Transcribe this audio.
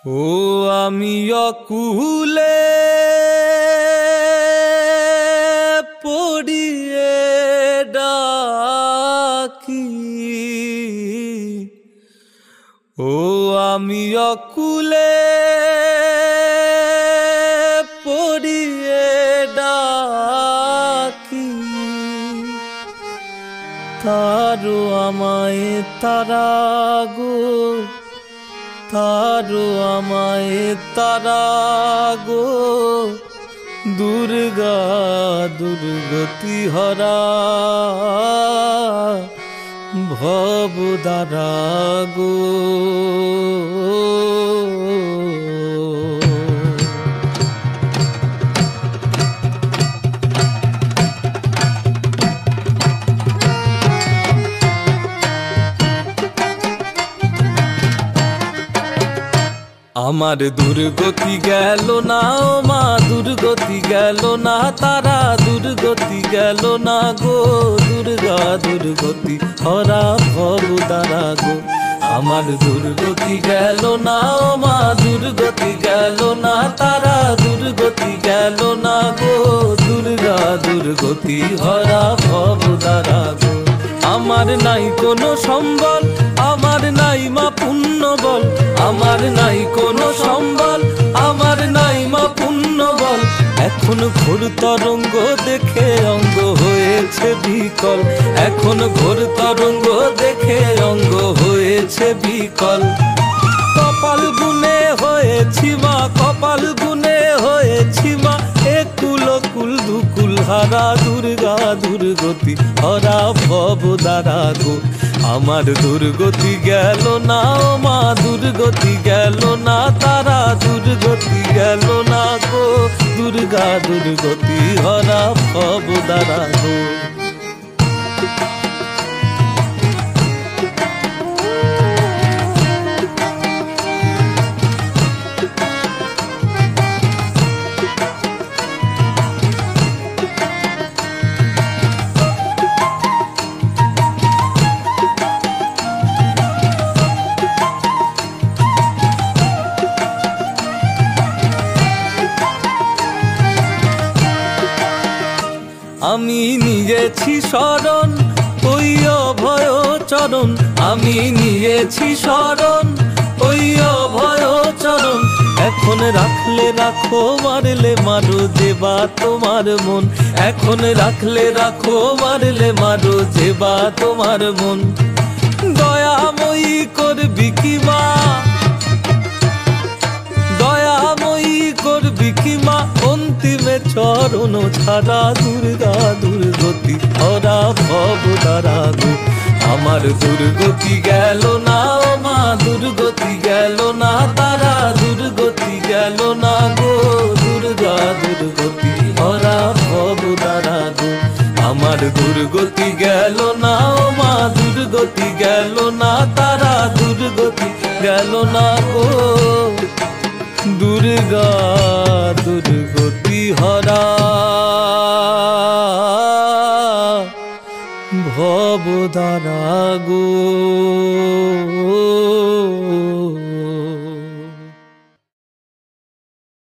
ও আমি অকুলে পড়িয়ে ডাকি, ও আমি অকুলে পড়িয়ে ডাকি, তারো আমায় তারা গো, তারো আমায় তারা গো, দুর্গা দুর্গতি হরা ভবদারা গো। আমার দুর্গতি গেল না ও মা, দুর্গতি গেল না, তারা দুর্গতি গেল না গো, দুর্গা দুর্গতি হরা ভবদারা গো। আমার দুর্গতি গেল না ও মা, দুর্গতি গেল না, তারা দুর্গতি গেল না গো, দুর্গা দুর্গতি হরা ভবদারা গো। আমার নাই কোনো সম্বল, আমার নাই মা পুণ্য বল, আমার নাই কোনো সম্বল, আমার নাই মা পুণ্য বল। এখন ঘোর তরঙ্গ দেখে অঙ্গ হয়েছে বিকল, এখন ঘোর তরঙ্গ দেখে অঙ্গ হয়েছে বিকল। কপাল গুনে হয়েছি মা, কপাল গুনে হয়েছি মা, একুল কুল দুকুল হারা দুর্গা দুর্গতি হরা ভবদারা গো। আমার দুর্গতি গেল না ও মা, দুর্গতি গেল না, তারা দুর্গতি গেল না গো, দুর্গা দুর্গতি হরা ভবদারা গো। আমি নিয়েছি শরণ ওই অভয় চরণ, আমি নিয়েছি শরণ ওই অভয় চরণ। এখন রাখলে রাখো, মারলে মারো যেবা তোমার মন, এখন রাখলে রাখো, মারলে মারো যেবা তোমার মন। দয়াময়ী করবি কি মা, দয়াময়ী করবি কি মা, অন্তিমে চরণ ছাড়া দুর্গা দুর্গতি হরা ভবদারা গো। আমার দুর্গতি গেল না ও মা, দুর্গতি গেল না, তারা দুর্গতি গেল না গো, দুর্গা দুর্গতি হরা ভবদারা গো। আমার দুর্গতি গেল না ও মা, দুর্গতি গেল না, তারা দুর্গতি গেল না গো, দুর্গা দুর্গতি হরা ভবদারা গো।